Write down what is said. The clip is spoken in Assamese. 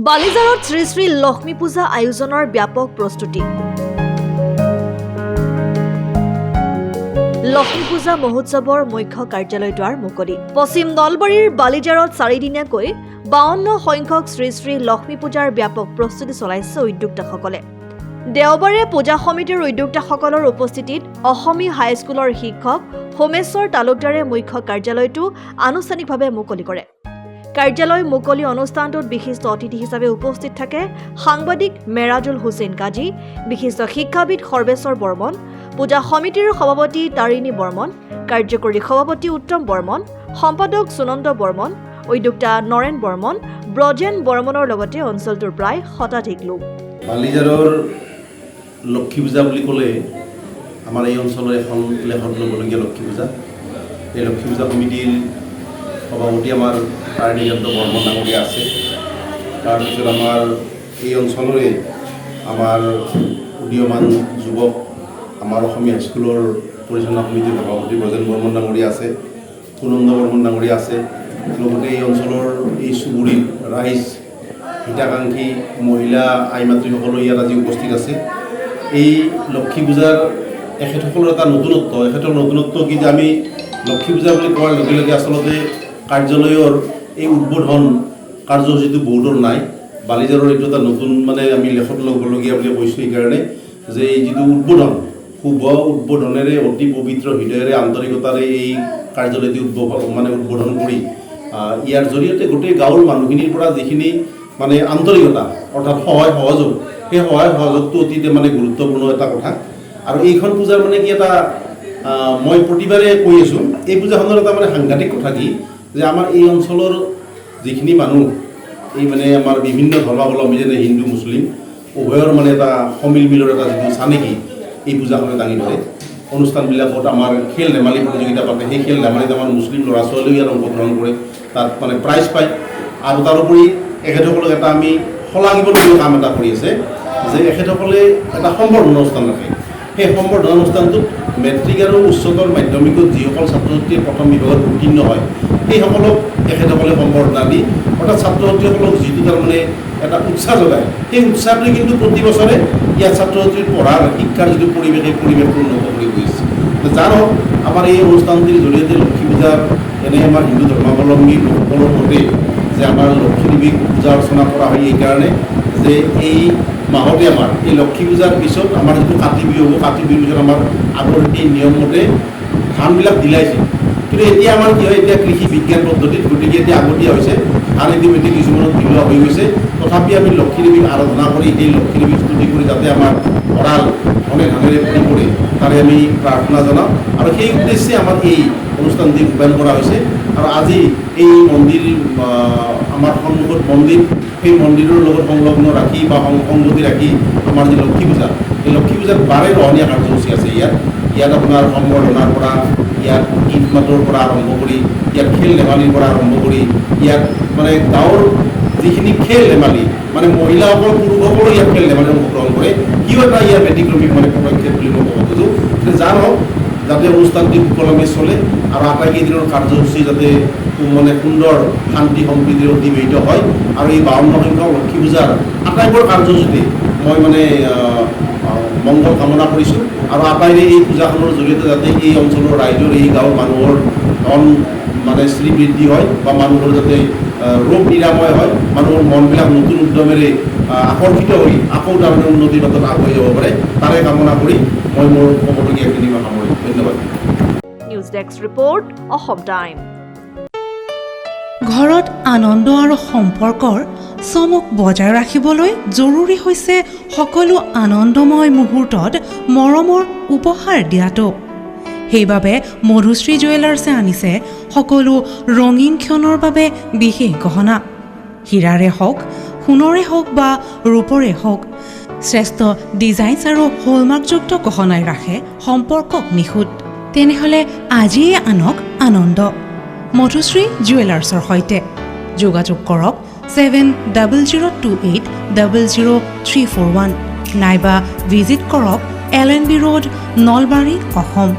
বালিজাৰত শ্ৰী শ্ৰী লক্ষ্মী পূজা আয়োজনৰ ব্যাপক প্ৰস্তুতি। লক্ষ্মী পূজা মহোৎসৱৰ মুখ্য কাৰ্যালয় দ্বাৰ মুকলি। পশ্চিম নলবাৰীৰ বালিজাৰত 4 দিনীয়াকৈ 52 সংখ্যক শ্ৰী শ্ৰী লক্ষ্মী পূজাৰ ব্যাপক প্ৰস্তুতি চলাইছে উদ্যোক্তাসকলে। দেওবাৰে পূজা সমিতিৰ উদ্যোক্তাসকলৰ উপস্থিতিত অসমী হাইস্কুলৰ শিক্ষক হোমেশ্বৰ তালুকদাৰে মুখ্য কাৰ্যালয়টো আনুষ্ঠানিকভাৱে মুকলি কৰে। কাৰ্যালয় মুকলি অনুষ্ঠানটোত বিশিষ্ট অতিথি হিচাপে উপস্থিত থাকে সাংবাদিক মেৰাজুল হুছেইন কাজী, বিশিষ্ট শিক্ষাবিদ সৰ্বেশ্বৰ বৰ্মন, পূজা সমিতিৰ সভাপতি তাৰিণী বৰ্মন, কাৰ্যকৰী সভাপতি উত্তম বৰ্মন, সম্পাদক সুনন্দ বৰ্মন, উদ্যোক্তা নৰেন বৰ্মন, ব্ৰজেন বৰ্মনৰ লগতে অঞ্চলটোৰ প্ৰায় শতাধিক লোক। বালিজাৰৰ লক্ষ্মী পূজা বুলি ক'লে আমাৰ এই অঞ্চলৰ এখন লেখত ল'বলগীয়া লক্ষ্মী পূজা। এই লক্ষ্মী পূজা সমিতিৰ সভাপতি আমাৰ তাৰিণীকান্ত বৰ্মন ডাঙৰীয়া আছে। তাৰপিছত আমাৰ এই অঞ্চলৰে আমাৰ উদীয়মান যুৱক আমাৰ অসমীয়া হাইস্কুলৰ পৰিচালনা সমিতিৰ সভাপতি ব্ৰজেন বৰ্মন ডাঙৰীয়া আছে, সুনন্দ বৰ্মন ডাঙৰীয়া আছে। লগতে এই অঞ্চলৰ এই চুবুৰীৰ ৰাইজ, হিতাকাংক্ষী মহিলা আই মাতৃসকলো ইয়াত আজি উপস্থিত আছে। এই লক্ষ্মী পূজাৰ এখেতসকলৰ এটা নতুনত্ব কি যে আমি লক্ষ্মী পূজা বুলি কোৱাৰ লগে লগে আচলতে কাৰ্যালয়ৰ এই উদ্বোধন কাৰ্যসূচীটো বহুতৰ নাই। বালিজাৰৰ এইটো এটা নতুন আমি লেখত ল'বলগীয়া বুলি কৈছোঁ এইকাৰণে যে এই যিটো উদ্বোধন, শুভ উদ্বোধনেৰে অতি পবিত্ৰ হৃদয়েৰে আন্তৰিকতাৰে এই কাৰ্যালয়টি উদ্বোধন কৰি ইয়াৰ জৰিয়তে গোটেই গাঁৱৰ মানুহখিনিৰ পৰা যিখিনি আন্তৰিকতা অৰ্থাৎ সহায় সহযোগ, সেই সহায় সহযোগটো অতিতে গুৰুত্বপূৰ্ণ এটা কথা। আৰু এইখন পূজাৰ কি এটা মই প্ৰতিবাৰে কৈ আছোঁ, এই পূজাখনৰ এটা সাংঘাতিক কথা কি যে আমাৰ এই অঞ্চলৰ যিখিনি মানুহ এই আমাৰ বিভিন্ন ধৰ্মাৱলম্বী যেনে হিন্দু মুছলিম উভয়ৰ এটা সমিল মিলৰ এটা যিটো চানেকি এই পূজাখনে দাঙি ধৰে। অনুষ্ঠানবিলাকত আমাৰ খেল ধেমালি প্ৰতিযোগিতা পাতে, সেই খেল ধেমালিত আমাৰ মুছলিম ল'ৰা ছোৱালীও ইয়াত অংশগ্ৰহণ কৰে, তাত প্ৰাইজ পায়। আৰু তাৰোপৰি এখেতসকলক এটা আমি শলাগিবলগীয়া কাম এটা কৰি আছে যে এখেতসকলে এটা সম্বৰ্ধনা অনুষ্ঠান ৰাখে। সেই সম্বৰ্ধনা অনুষ্ঠানটোত মেট্ৰিক আৰু উচ্চতৰ মাধ্যমিকত যিসকল ছাত্ৰ ছাত্ৰীয়ে প্ৰথম বিভাগত উত্তীৰ্ণ হয় সেইসকলক এখেতসকলে সম্বৰ্ধনা দি অৰ্থাৎ ছাত্ৰ ছাত্ৰীসকলক যিটো এটা উৎসাহ যোগায়, সেই উৎসাহটোৱে কিন্তু প্ৰতি বছৰে ইয়াত ছাত্ৰ ছাত্ৰীৰ পঢ়াৰ শিক্ষাৰ যিটো পৰিৱেশ, সেই পৰিৱেশটো উন্নত কৰি গৈ আছে। যাৰ হওক আমাৰ এই অনুষ্ঠানটিৰ জৰিয়তে লক্ষ্মী পূজাৰ এনে আমাৰ হিন্দু ধৰ্মাৱলম্বী লোকসকলৰ মতে যে আমাৰ লক্ষ্মী দেৱীক পূজা অৰ্চনা কৰা হয় এইকাৰণে যে এই মাহতে আমাৰ এই লক্ষ্মী পূজাৰ পিছত আমাৰ যিটো কাতি বিহু হ'ব, কাতি বিহুৰ পিছত আমাৰ আগৰ এই নিয়ম মতে ধানবিলাক দিলাইছিল। কিন্তু এতিয়া আমাৰ কি হয়, এতিয়া কৃষি বিজ্ঞান পদ্ধতিত গতিকে এতিয়া আগতীয়া হৈছে, ধান ইতিমধ্যে কিছুমানত দিলোৱা হৈ গৈছে। তথাপি আমি লক্ষ্মী দেৱীক আৰাধনা কৰি এই লক্ষ্মী দেৱীক স্তুতি কৰি যাতে আমাৰ ভঁৰাল ধনে ধানেৰে ভৰি পৰে তাৰে আমি প্ৰাৰ্থনা জনাওঁ। আৰু সেই উদ্দেশ্যে আমাৰ এই অনুষ্ঠানটি ৰূপায়ণ কৰা হৈছে। আৰু আজি এই মন্দিৰ আমাৰ সন্মুখত মন্দিৰ, সেই মন্দিৰৰ লগত সংলগ্ন ৰাখি বা সংগতি ৰাখি আমাৰ যি লক্ষ্মী পূজা, এই লক্ষ্মী পূজাত বাৰে ৰহণীয়া কাৰ্যসূচী আছে। ইয়াত আপোনাৰ সম্বৰ্ধনাৰ পৰা, ইয়াত গীত মাতৰ পৰা আৰম্ভ কৰি, ইয়াত খেল ধেমালিৰ পৰা আৰম্ভ কৰি, ইয়াত গাঁৱৰ যিখিনি খেল ধেমালি মহিলাসকল পুৰুষসকলেও ইয়াত খেল ধেমালি অংশগ্ৰহণ কৰে। কিয় এটা ইয়াৰ ব্যতিক্ৰমিক পদক্ষেপ বুলি মই ক'ব খোজোঁ যে যাৰ হওক যাতে অনুষ্ঠানটি সুকলমে চলে আৰু আটাইকেইদিনৰ কাৰ্যসূচী যাতে সুন্দৰ শান্তি সম্প্ৰীতিৰে অতিবাহিত হয়। আৰু এই 52 সংখ্যক লক্ষ্মী পূজাৰ আটাইবোৰ কাৰ্যসূচীতে মই মংগল কামনা কৰিছোঁ। আৰু আটাইৰে এই পূজাখনৰ জৰিয়তে যাতে এই অঞ্চলৰ ৰাইজৰ, এই গাঁৱৰ মানুহৰ ধন শ্ৰীবৃদ্ধি হয় বা মানুহৰ যাতে ৰোগ নিৰাময় হয়, মানুহৰ মনবিলাক নতুন উদ্যমেৰে আকৰ্ষিত হৈ আকৌ উন্নতিৰ পথত আগুৱাই যাব পাৰে, তাৰে কামনা কৰি মই মোৰ ক'বলগীয়াখিনি সামৰিছোঁ। ধন্যবাদ। News desk report, Assam time. ঘৰত আনন্দ আৰু সম্পৰ্কৰ চমক বজাই ৰাখিবলৈ জৰুৰী হৈছে সকলো আনন্দময় মুহূৰ্তত মৰমৰ উপহাৰ দিয়াটো। সেইবাবে মধুশ্ৰী জুৱেলাৰ্ছে আনিছে সকলো ৰঙীন ক্ষণৰ বাবে বিশেষ গহনা। হীৰাৰে হওক, সোণৰে হওক বা ৰূপৰে হওক, শ্ৰেষ্ঠ ডিজাইনছ আৰু হলমাৰ্কযুক্ত গহনাই ৰাখে সম্পৰ্কক নিখুঁত। তেনেহ'লে আজিয়ে আনক আনন্দ মধুশ্ৰী জুৱেলাৰ্ছৰ সৈতে। যোগাযোগ কৰক 7028000341 নাইবা ভিজিট কৰক LNB ৰোড, নলবাৰী, অসম।